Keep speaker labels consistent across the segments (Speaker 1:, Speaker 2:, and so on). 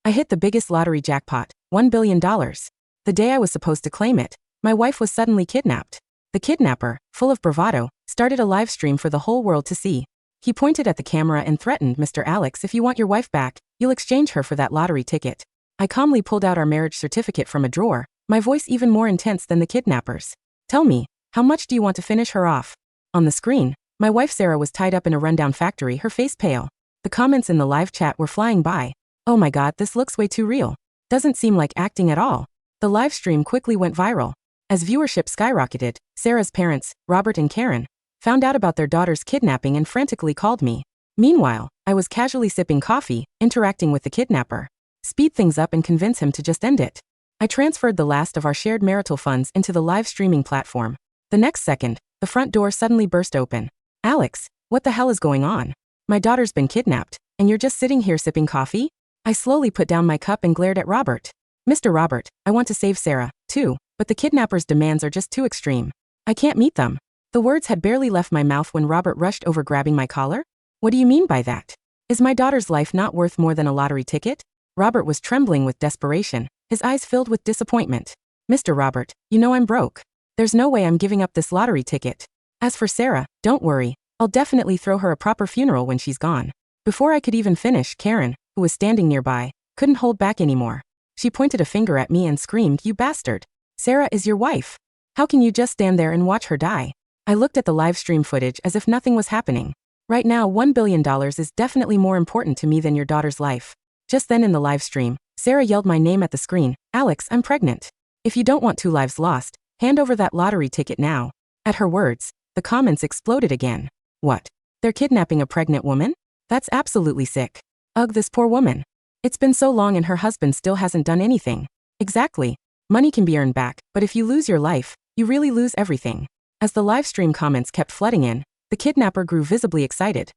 Speaker 1: I hit the biggest lottery jackpot, $1 billion. The day I was supposed to claim it, my wife was suddenly kidnapped. The kidnapper, full of bravado, started a live stream for the whole world to see. He pointed at the camera and threatened, "Mr. Alex, if you want your wife back, you'll exchange her for that lottery ticket." I calmly pulled out our marriage certificate from a drawer, my voice even more intense than the kidnappers. "Tell me, how much do you want to finish her off?" On the screen, my wife Sarah was tied up in a rundown factory, her face pale. The comments in the live chat were flying by. "Oh my god, this looks way too real. Doesn't seem like acting at all." The live stream quickly went viral. As viewership skyrocketed, Sarah's parents, Robert and Karen, found out about their daughter's kidnapping and frantically called me. Meanwhile, I was casually sipping coffee, interacting with the kidnapper. Speed things up and convince him to just end it. I transferred the last of our shared marital funds into the live streaming platform. The next second, the front door suddenly burst open. "Alex, what the hell is going on? My daughter's been kidnapped, and you're just sitting here sipping coffee?" I slowly put down my cup and glared at Robert. "Mr. Robert, I want to save Sarah, too, but the kidnapper's demands are just too extreme. I can't meet them." The words had barely left my mouth when Robert rushed over, grabbing my collar. "What do you mean by that? Is my daughter's life not worth more than a lottery ticket?" Robert was trembling with desperation, his eyes filled with disappointment. "Mr. Robert, you know I'm broke. There's no way I'm giving up this lottery ticket. As for Sarah, don't worry, I'll definitely throw her a proper funeral when she's gone." Before I could even finish, Karen, who was standing nearby, couldn't hold back anymore. She pointed a finger at me and screamed, "You bastard! Sarah is your wife. How can you just stand there and watch her die?" I looked at the live stream footage as if nothing was happening. "Right now, $1 billion is definitely more important to me than your daughter's life." Just then in the live stream, Sarah yelled my name at the screen. "Alex, I'm pregnant. If you don't want 2 lives lost, hand over that lottery ticket now." At her words, the comments exploded again. "What? They're kidnapping a pregnant woman? That's absolutely sick. Ugh, this poor woman. It's been so long and her husband still hasn't done anything." Exactly. Money can be earned back, but if you lose your life, you really lose everything. As the live stream comments kept flooding in, the kidnapper grew visibly excited.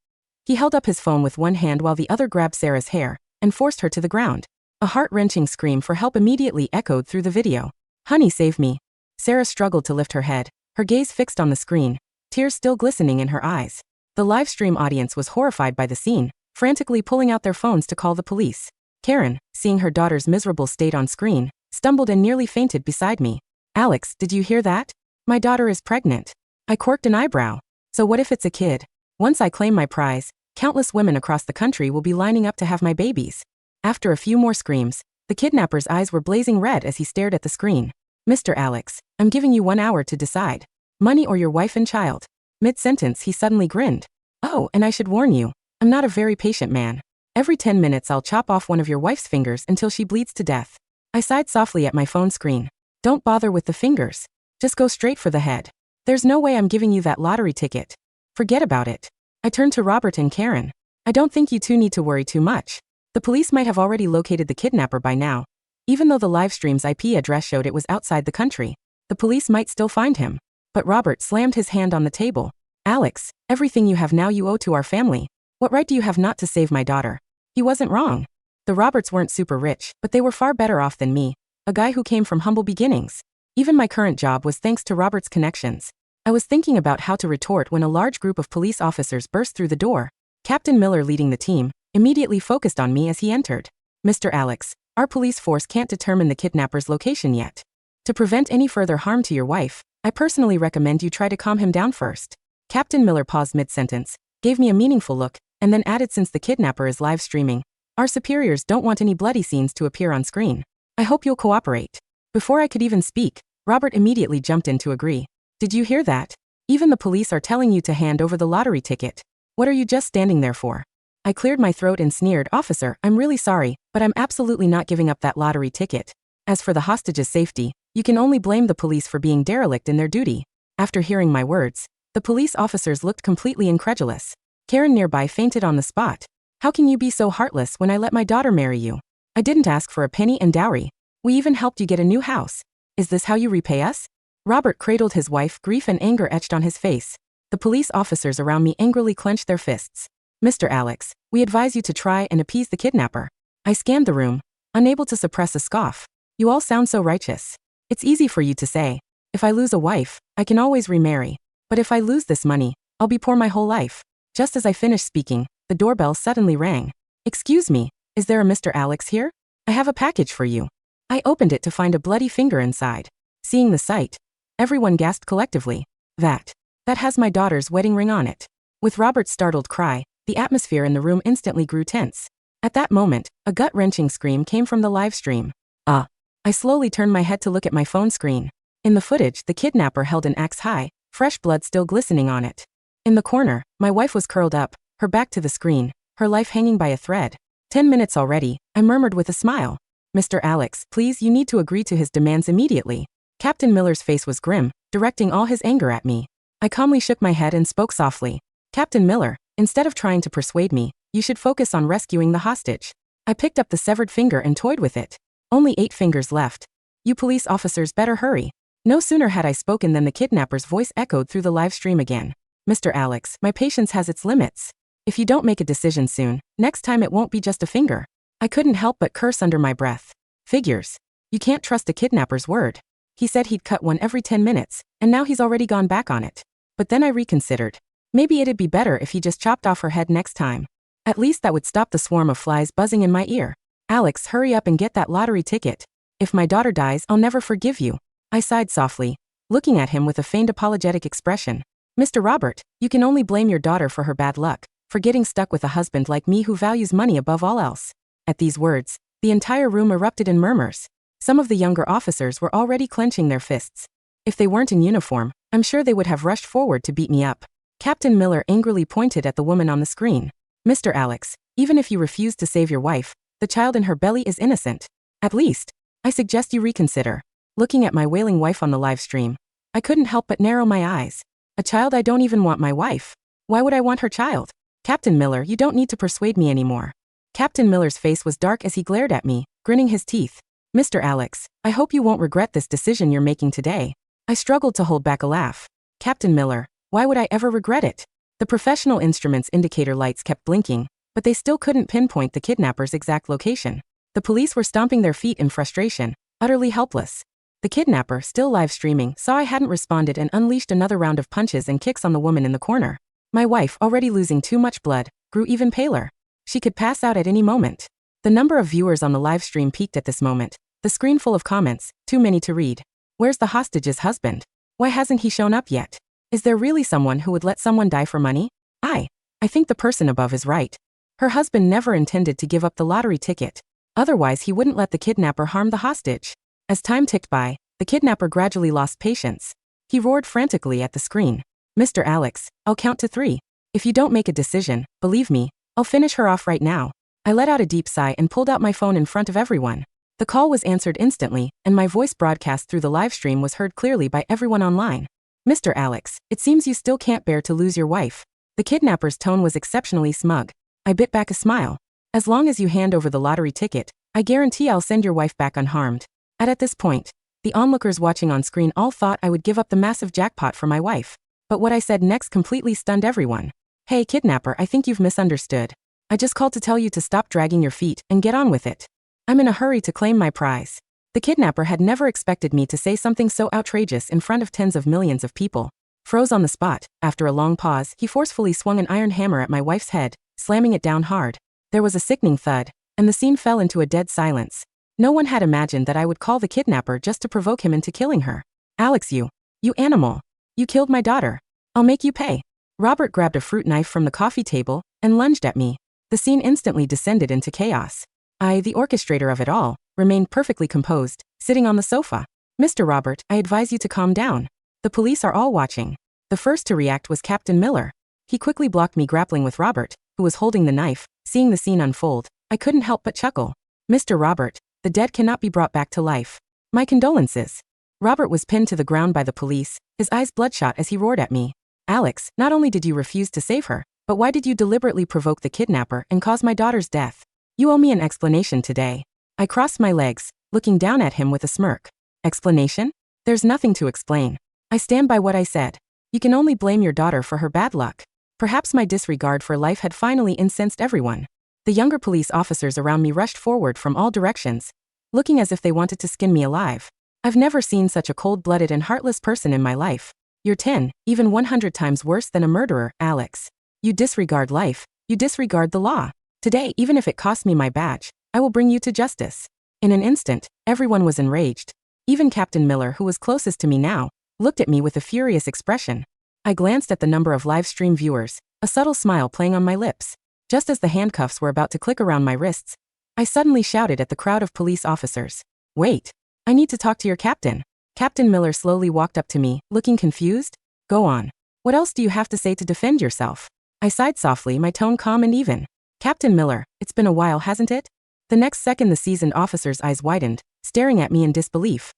Speaker 1: He held up his phone with one hand while the other grabbed Sarah's hair and forced her to the ground. A heart-wrenching scream for help immediately echoed through the video. "Honey, save me." Sarah struggled to lift her head, her gaze fixed on the screen, tears still glistening in her eyes. The live stream audience was horrified by the scene, frantically pulling out their phones to call the police. Karen, seeing her daughter's miserable state on screen, stumbled and nearly fainted beside me. "Alex, did you hear that? My daughter is pregnant." I quirked an eyebrow. "So what if it's a kid? Once I claim my prize, countless women across the country will be lining up to have my babies." After a few more screams, the kidnapper's eyes were blazing red as he stared at the screen. "Mr. Alex, I'm giving you 1 hour to decide. Money or your wife and child." Mid-sentence, he suddenly grinned. "Oh, and I should warn you, I'm not a very patient man. Every 10 minutes I'll chop off one of your wife's fingers until she bleeds to death." I sighed softly at my phone screen. "Don't bother with the fingers. Just go straight for the head. There's no way I'm giving you that lottery ticket. Forget about it." I turned to Robert and Karen. "I don't think you two need to worry too much. The police might have already located the kidnapper by now. Even though the live stream's IP address showed it was outside the country, the police might still find him." But Robert slammed his hand on the table. "Alex, everything you have now you owe to our family. What right do you have not to save my daughter?" He wasn't wrong. The Roberts weren't super rich, but they were far better off than me, a guy who came from humble beginnings. Even my current job was thanks to Robert's connections. I was thinking about how to retort when a large group of police officers burst through the door. Captain Miller, leading the team, immediately focused on me as he entered. "Mr. Alex, our police force can't determine the kidnapper's location yet. To prevent any further harm to your wife, I personally recommend you try to calm him down first." Captain Miller paused mid-sentence, gave me a meaningful look, and then added, "Since the kidnapper is live streaming, our superiors don't want any bloody scenes to appear on screen. I hope you'll cooperate." Before I could even speak, Robert immediately jumped in to agree. "Did you hear that? Even the police are telling you to hand over the lottery ticket. What are you just standing there for?" I cleared my throat and sneered, "Officer, I'm really sorry, but I'm absolutely not giving up that lottery ticket. As for the hostage's safety, you can only blame the police for being derelict in their duty." After hearing my words, the police officers looked completely incredulous. Karen nearby fainted on the spot. "How can you be so heartless when I let my daughter marry you? I didn't ask for a penny in dowry. We even helped you get a new house. Is this how you repay us?" Robert cradled his wife, grief and anger etched on his face. The police officers around me angrily clenched their fists. "Mr. Alex, we advise you to try and appease the kidnapper." I scanned the room, unable to suppress a scoff. "You all sound so righteous. It's easy for you to say. If I lose a wife, I can always remarry. But if I lose this money, I'll be poor my whole life." Just as I finished speaking, the doorbell suddenly rang. "Excuse me, is there a Mr. Alex here?" I have a package for you. I opened it to find a bloody finger inside. Seeing the sight, everyone gasped collectively. That has my daughter's wedding ring on it. With Robert's startled cry, the atmosphere in the room instantly grew tense. At that moment, a gut-wrenching scream came from the live stream. I slowly turned my head to look at my phone screen. In the footage, the kidnapper held an axe high, fresh blood still glistening on it. In the corner, my wife was curled up, her back to the screen, her life hanging by a thread. 10 minutes already, I murmured with a smile. Mr. Alex, please, you need to agree to his demands immediately. Captain Miller's face was grim, directing all his anger at me. I calmly shook my head and spoke softly. Captain Miller, instead of trying to persuade me, you should focus on rescuing the hostage. I picked up the severed finger and toyed with it. Only 8 fingers left. You police officers better hurry. No sooner had I spoken than the kidnapper's voice echoed through the live stream again. Mr. Alex, my patience has its limits. If you don't make a decision soon, next time it won't be just a finger. I couldn't help but curse under my breath. Figures. You can't trust a kidnapper's word. He said he'd cut one every 10 minutes, and now he's already gone back on it. But then I reconsidered. Maybe it'd be better if he just chopped off her head next time. At least that would stop the swarm of flies buzzing in my ear. Alex, hurry up and get that lottery ticket. If my daughter dies, I'll never forgive you. I sighed softly, looking at him with a feigned apologetic expression. Mr. Robert, you can only blame your daughter for her bad luck, for getting stuck with a husband like me who values money above all else. At these words, the entire room erupted in murmurs. Some of the younger officers were already clenching their fists. If they weren't in uniform, I'm sure they would have rushed forward to beat me up. Captain Miller angrily pointed at the woman on the screen. Mr. Alex, even if you refuse to save your wife, the child in her belly is innocent. At least, I suggest you reconsider. Looking at my wailing wife on the live stream, I couldn't help but narrow my eyes. A child? I don't even want my wife. Why would I want her child? Captain Miller, you don't need to persuade me anymore. Captain Miller's face was dark as he glared at me, grinning his teeth. Mr. Alex, I hope you won't regret this decision you're making today. I struggled to hold back a laugh. Captain Miller, why would I ever regret it? The professional instrument's indicator lights kept blinking, but they still couldn't pinpoint the kidnapper's exact location. The police were stomping their feet in frustration, utterly helpless. The kidnapper, still live streaming, saw I hadn't responded and unleashed another round of punches and kicks on the woman in the corner. My wife, already losing too much blood, grew even paler. She could pass out at any moment. The number of viewers on the live stream peaked at this moment, the screen full of comments, too many to read. Where's the hostage's husband? Why hasn't he shown up yet? Is there really someone who would let someone die for money? I think the person above is right. Her husband never intended to give up the lottery ticket. Otherwise, he wouldn't let the kidnapper harm the hostage. As time ticked by, the kidnapper gradually lost patience. He roared frantically at the screen. Mr. Alex, I'll count to 3. If you don't make a decision, believe me, I'll finish her off right now. I let out a deep sigh and pulled out my phone in front of everyone. The call was answered instantly, and my voice broadcast through the live stream was heard clearly by everyone online. Mr. Alex, it seems you still can't bear to lose your wife. The kidnapper's tone was exceptionally smug. I bit back a smile. As long as you hand over the lottery ticket, I guarantee I'll send your wife back unharmed. At this point, the onlookers watching on screen all thought I would give up the massive jackpot for my wife. But what I said next completely stunned everyone. Hey kidnapper, I think you've misunderstood. I just called to tell you to stop dragging your feet and get on with it. I'm in a hurry to claim my prize. The kidnapper had never expected me to say something so outrageous in front of tens of millions of people. Froze on the spot, after a long pause, he forcefully swung an iron hammer at my wife's head, slamming it down hard. There was a sickening thud, and the scene fell into a dead silence. No one had imagined that I would call the kidnapper just to provoke him into killing her. Alex, you animal. You killed my daughter. I'll make you pay. Robert grabbed a fruit knife from the coffee table and lunged at me. The scene instantly descended into chaos. I, the orchestrator of it all, remained perfectly composed, sitting on the sofa. Mr. Robert, I advise you to calm down. The police are all watching. The first to react was Captain Miller. He quickly blocked me grappling with Robert, who was holding the knife. Seeing the scene unfold, I couldn't help but chuckle. Mr. Robert, the dead cannot be brought back to life. My condolences. Robert was pinned to the ground by the police, his eyes bloodshot as he roared at me. Alex, not only did you refuse to save her, but why did you deliberately provoke the kidnapper and cause my daughter's death? You owe me an explanation today. I crossed my legs, looking down at him with a smirk. Explanation? There's nothing to explain. I stand by what I said. You can only blame your daughter for her bad luck. Perhaps my disregard for life had finally incensed everyone. The younger police officers around me rushed forward from all directions, looking as if they wanted to skin me alive. I've never seen such a cold-blooded and heartless person in my life. You're 10, even 100 times worse than a murderer, Alex. You disregard life. You disregard the law. Today, even if it costs me my badge, I will bring you to justice. In an instant, everyone was enraged. Even Captain Miller, who was closest to me now, looked at me with a furious expression. I glanced at the number of live stream viewers, a subtle smile playing on my lips. Just as the handcuffs were about to click around my wrists, I suddenly shouted at the crowd of police officers. Wait! I need to talk to your captain. Captain Miller slowly walked up to me, looking confused. Go on. What else do you have to say to defend yourself? I sighed softly, my tone calm and even. Captain Miller, it's been a while, hasn't it? The next second the seasoned officer's eyes widened, staring at me in disbelief.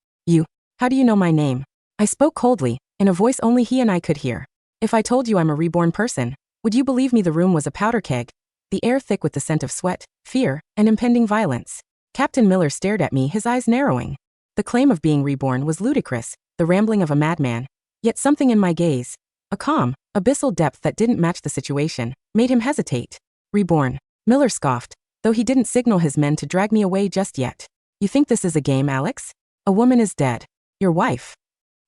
Speaker 1: How do you know my name? I spoke coldly, in a voice only he and I could hear. If I told you I'm a reborn person, would you believe me? The room was a powder keg, the air thick with the scent of sweat, fear, and impending violence. Captain Miller stared at me, his eyes narrowing. The claim of being reborn was ludicrous, the rambling of a madman. Yet something in my gaze, a calm, abyssal depth that didn't match the situation, made him hesitate. Reborn. Miller scoffed, though he didn't signal his men to drag me away just yet. You think this is a game, Alex? A woman is dead. Your wife.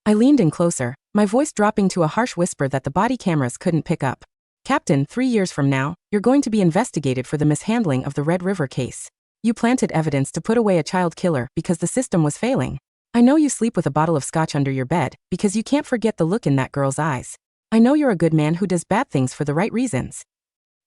Speaker 1: I leaned in closer, my voice dropping to a harsh whisper that the body cameras couldn't pick up. Captain, 3 years from now, you're going to be investigated for the mishandling of the Red River case. You planted evidence to put away a child killer because the system was failing. I know you sleep with a bottle of scotch under your bed because you can't forget the look in that girl's eyes. I know you're a good man who does bad things for the right reasons.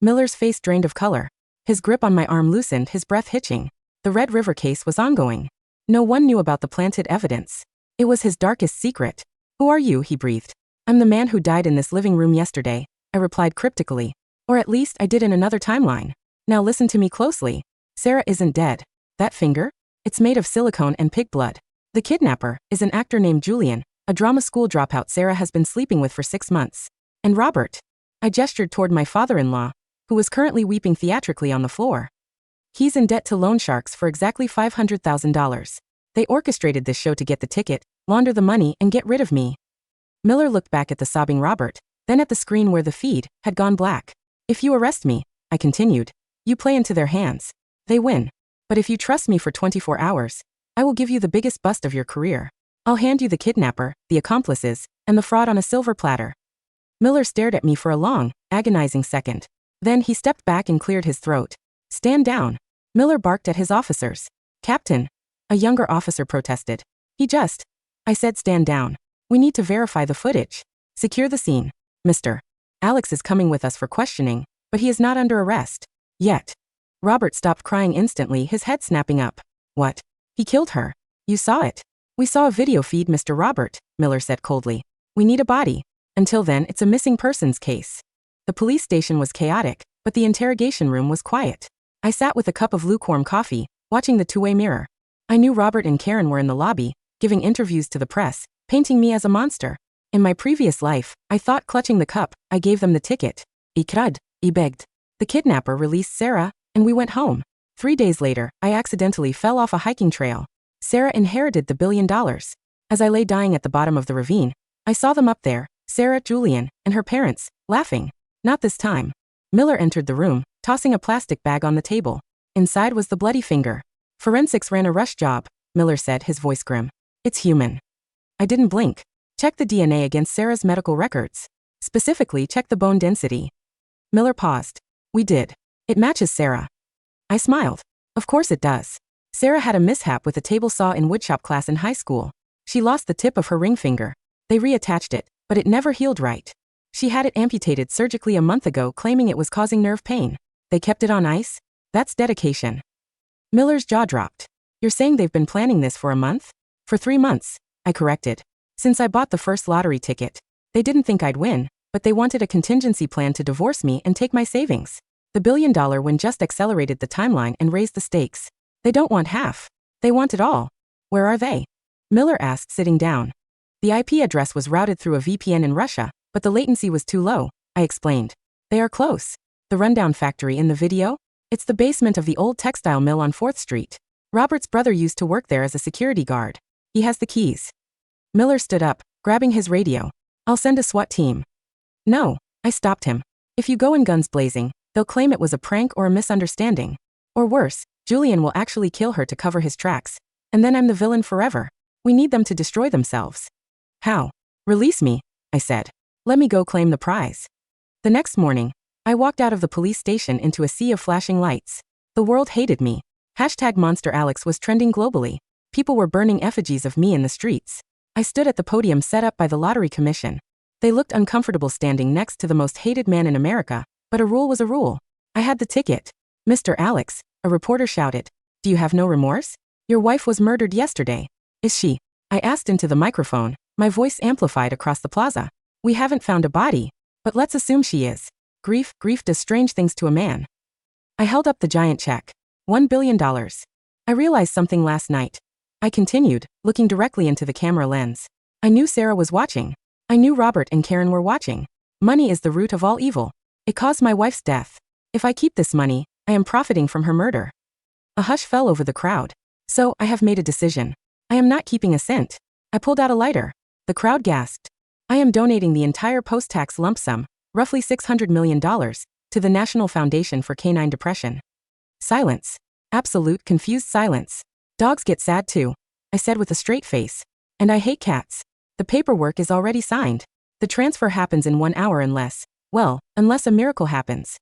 Speaker 1: Miller's face drained of color. His grip on my arm loosened, his breath hitching. The Red River case was ongoing. No one knew about the planted evidence. It was his darkest secret. Who are you? He breathed. I'm the man who died in this living room yesterday, I replied cryptically. Or at least I did in another timeline. Now listen to me closely. Sarah isn't dead. That finger? It's made of silicone and pig blood. The kidnapper is an actor named Julian, a drama school dropout Sarah has been sleeping with for 6 months. And Robert. I gestured toward my father-in-law, who was currently weeping theatrically on the floor. He's in debt to loan sharks for exactly $500,000. They orchestrated this show to get the ticket, launder the money, and get rid of me. Miller looked back at the sobbing Robert, then at the screen where the feed had gone black. If you arrest me, I continued, you play into their hands. They win. But if you trust me for 24 hours, I will give you the biggest bust of your career. I'll hand you the kidnapper, the accomplices, and the fraud on a silver platter. Miller stared at me for a long, agonizing second. Then he stepped back and cleared his throat. Stand down. Miller barked at his officers. Captain. A younger officer protested. I said stand down. We need to verify the footage. Secure the scene. Mr. Alex is coming with us for questioning, but he is not under arrest. Yet. Robert stopped crying instantly, his head snapping up. What? He killed her. You saw it. We saw a video feed, Mr. Robert, Miller said coldly. We need a body. Until then, it's a missing persons case. The police station was chaotic, but the interrogation room was quiet. I sat with a cup of lukewarm coffee, watching the two-way mirror. I knew Robert and Karen were in the lobby, giving interviews to the press, painting me as a monster. In my previous life, I thought clutching the cup, I gave them the ticket. I begged. The kidnapper released Sarah, and we went home. 3 days later, I accidentally fell off a hiking trail. Sarah inherited the $1 billion. As I lay dying at the bottom of the ravine, I saw them up there, Sarah, Julian, and her parents, laughing. Not this time. Miller entered the room, tossing a plastic bag on the table. Inside was the bloody finger. Forensics ran a rush job, Miller said, his voice grim. It's human. I didn't blink. Check the DNA against Sarah's medical records. Specifically, check the bone density. Miller paused. We did. It matches Sarah. I smiled. Of course it does. Sarah had a mishap with a table saw in woodshop class in high school. She lost the tip of her ring finger. They reattached it, but it never healed right. She had it amputated surgically a month ago, claiming it was causing nerve pain. They kept it on ice? That's dedication. Miller's jaw dropped. You're saying they've been planning this for a month? For 3 months, I corrected. Since I bought the first lottery ticket. They didn't think I'd win, but they wanted a contingency plan to divorce me and take my savings. The $1 billion win just accelerated the timeline and raised the stakes. They don't want half. They want it all. Where are they? Miller asked, sitting down. The IP address was routed through a VPN in Russia, but the latency was too low, I explained. They are close. The rundown factory in the video? It's the basement of the old textile mill on 4th Street. Robert's brother used to work there as a security guard. He has the keys. Miller stood up, grabbing his radio. I'll send a SWAT team. No, I stopped him. If you go in guns blazing, they'll claim it was a prank or a misunderstanding. Or worse, Julian will actually kill her to cover his tracks. And then I'm the villain forever. We need them to destroy themselves. How? Release me, I said. Let me go claim the prize. The next morning, I walked out of the police station into a sea of flashing lights. The world hated me. Hashtag Monster Alex was trending globally. People were burning effigies of me in the streets. I stood at the podium set up by the Lottery Commission. They looked uncomfortable standing next to the most hated man in America, but a rule was a rule. I had the ticket. Mr. Alex, a reporter shouted. Do you have no remorse? Your wife was murdered yesterday. Is she? I asked into the microphone, my voice amplified across the plaza. We haven't found a body, but let's assume she is. Grief does strange things to a man. I held up the giant check. $1 billion. I realized something last night. I continued, looking directly into the camera lens. I knew Sarah was watching. I knew Robert and Karen were watching. Money is the root of all evil. It caused my wife's death. If I keep this money, I am profiting from her murder. A hush fell over the crowd. So, I have made a decision. I am not keeping a cent. I pulled out a lighter. The crowd gasped. I am donating the entire post-tax lump sum, roughly $600 million, to the National Foundation for Canine Depression. Silence. Absolute confused silence. Dogs get sad too, I said with a straight face. And I hate cats. The paperwork is already signed. The transfer happens in 1 hour unless a miracle happens.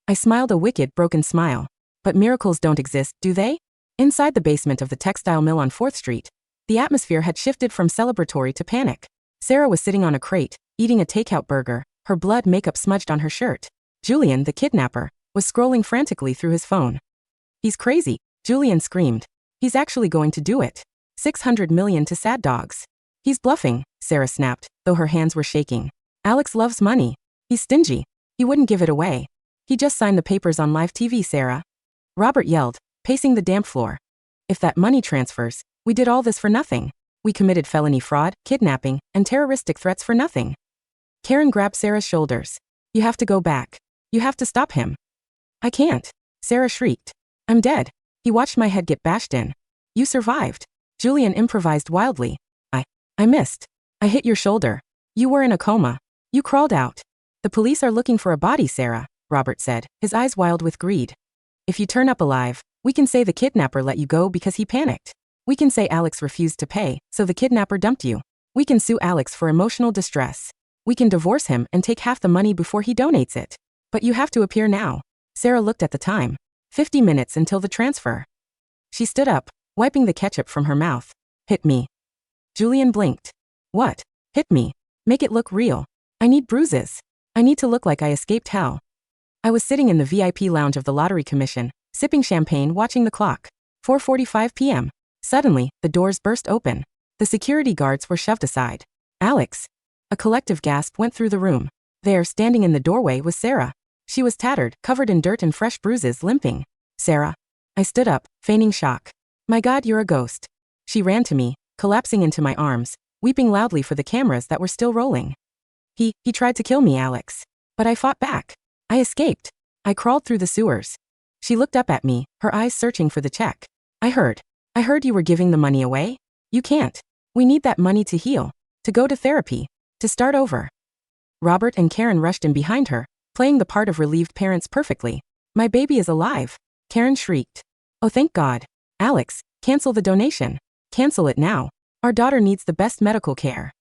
Speaker 1: I smiled a wicked, broken smile. But miracles don't exist, do they? Inside the basement of the textile mill on 4th Street, the atmosphere had shifted from celebratory to panic. Sarah was sitting on a crate, eating a takeout burger, her blood makeup smudged on her shirt. Julian, the kidnapper, was scrolling frantically through his phone. He's crazy, Julian screamed. He's actually going to do it. $600 million to sad dogs. He's bluffing, Sarah snapped, though her hands were shaking. Alex loves money. He's stingy. He wouldn't give it away. He just signed the papers on live TV, Sarah. Robert yelled, pacing the damp floor. If that money transfers, we did all this for nothing. We committed felony fraud, kidnapping, and terroristic threats for nothing. Karen grabbed Sarah's shoulders. You have to go back. You have to stop him. I can't. Sarah shrieked. I'm dead. He watched my head get bashed in. You survived. Julian improvised wildly. I missed. I hit your shoulder. You were in a coma. You crawled out. The police are looking for a body, Sarah, Robert said, his eyes wild with greed. If you turn up alive, we can say the kidnapper let you go because he panicked. We can say Alex refused to pay, so the kidnapper dumped you. We can sue Alex for emotional distress. We can divorce him and take half the money before he donates it. But you have to appear now. Sarah looked at the time. 50 minutes until the transfer. She stood up, wiping the ketchup from her mouth. Hit me. Julian blinked. What? Hit me. Make it look real. I need bruises. I need to look like I escaped hell. I was sitting in the VIP lounge of the Lottery Commission, sipping champagne, watching the clock. 4:45 p.m. Suddenly, the doors burst open. The security guards were shoved aside. Alex. A collective gasp went through the room. There, standing in the doorway, was Sarah. She was tattered, covered in dirt and fresh bruises, limping. Sarah. I stood up, feigning shock. My God, you're a ghost. She ran to me, collapsing into my arms, weeping loudly for the cameras that were still rolling. He tried to kill me, Alex. But I fought back. I escaped. I crawled through the sewers. She looked up at me, her eyes searching for the check. I heard you were giving the money away. You can't. We need that money to heal, to go to therapy, to start over. Robert and Karen rushed in behind her, playing the part of relieved parents perfectly. My baby is alive. Karen shrieked. Oh, thank God. Alex, cancel the donation. Cancel it now. Our daughter needs the best medical care.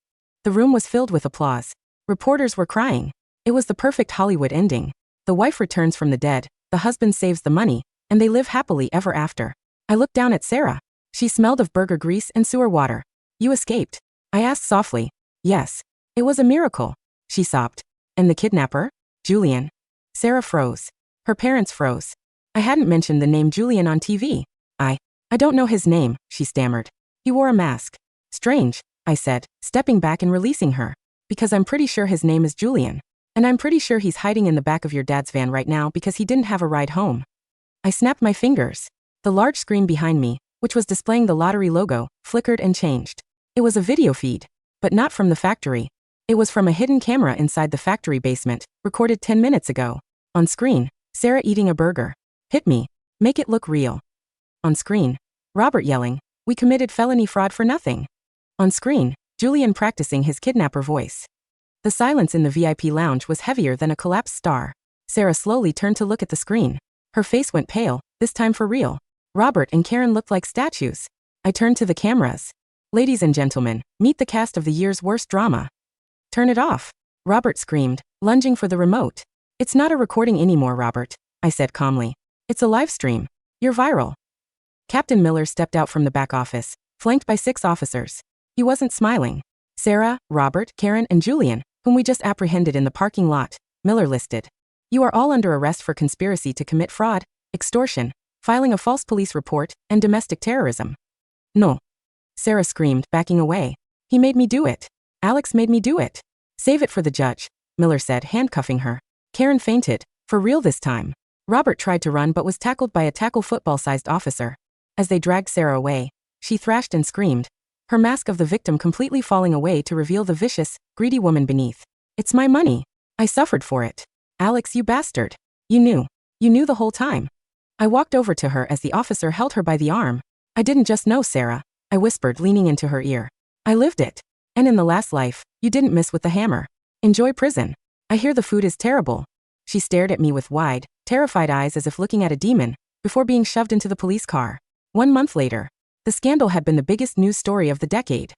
Speaker 1: The room was filled with applause. Reporters were crying. It was the perfect Hollywood ending. The wife returns from the dead, the husband saves the money, and they live happily ever after. I looked down at Sarah. She smelled of burger grease and sewer water. You escaped? I asked softly. Yes. It was a miracle. She sobbed. And the kidnapper? Julian. Sarah froze. Her parents froze. I hadn't mentioned the name Julian on TV. I don't know his name, she stammered. He wore a mask. Strange, I said, stepping back and releasing her. Because I'm pretty sure his name is Julian. And I'm pretty sure he's hiding in the back of your dad's van right now because he didn't have a ride home. I snapped my fingers. The large screen behind me, which was displaying the lottery logo, flickered and changed. It was a video feed, but not from the factory. It was from a hidden camera inside the factory basement, recorded 10 minutes ago. On screen, Sarah eating a burger. Hit me. Make it look real. On screen, Robert yelling, we committed felony fraud for nothing. On screen, Julian practicing his kidnapper voice. The silence in the VIP lounge was heavier than a collapsed star. Sarah slowly turned to look at the screen. Her face went pale, this time for real. Robert and Karen looked like statues. I turned to the cameras. Ladies and gentlemen, meet the cast of the year's worst drama. Turn it off. Robert screamed, lunging for the remote. It's not a recording anymore, Robert, I said calmly. It's a live stream. You're viral. Captain Miller stepped out from the back office, flanked by 6 officers. He wasn't smiling. Sarah, Robert, Karen, and Julian, whom we just apprehended in the parking lot, Miller listed. You are all under arrest for conspiracy to commit fraud, extortion, filing a false police report, and domestic terrorism. No. Sarah screamed, backing away. He made me do it. Alex made me do it. Save it for the judge, Miller said, handcuffing her. Karen fainted, for real this time. Robert tried to run but was tackled by a tackle football-sized officer. As they dragged Sarah away, she thrashed and screamed, her mask of the victim completely falling away to reveal the vicious, greedy woman beneath. It's my money. I suffered for it. Alex, you bastard. You knew. You knew the whole time. I walked over to her as the officer held her by the arm. I didn't just know, Sarah, I whispered, leaning into her ear. I lived it. And in the last life, you didn't miss with the hammer. Enjoy prison. I hear the food is terrible. She stared at me with wide, terrified eyes as if looking at a demon, before being shoved into the police car. 1 month later, the scandal had been the biggest news story of the decade.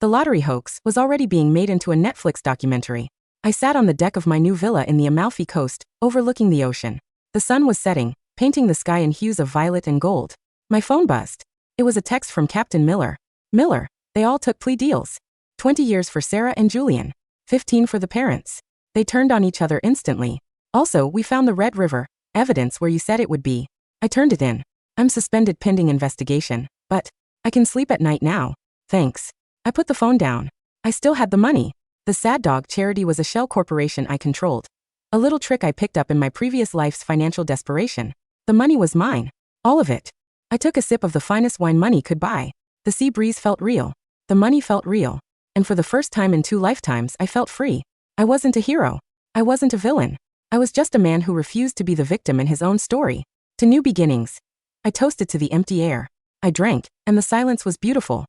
Speaker 1: The lottery hoax was already being made into a Netflix documentary. I sat on the deck of my new villa in the Amalfi Coast, overlooking the ocean. The sun was setting, painting the sky in hues of violet and gold. My phone buzzed. It was a text from Captain Miller. Miller, they all took plea deals. 20 years for Sarah and Julian. 15 for the parents. They turned on each other instantly. Also, we found the Red River, evidence where you said it would be. I turned it in. I'm suspended pending investigation, but I can sleep at night now. Thanks. I put the phone down. I still had the money. The Sad Dog charity was a shell corporation I controlled. A little trick I picked up in my previous life's financial desperation. The money was mine. All of it. I took a sip of the finest wine money could buy. The sea breeze felt real. The money felt real. And for the first time in 2 lifetimes, I felt free. I wasn't a hero. I wasn't a villain. I was just a man who refused to be the victim in his own story. To new beginnings. I toasted to the empty air. I drank, and the silence was beautiful.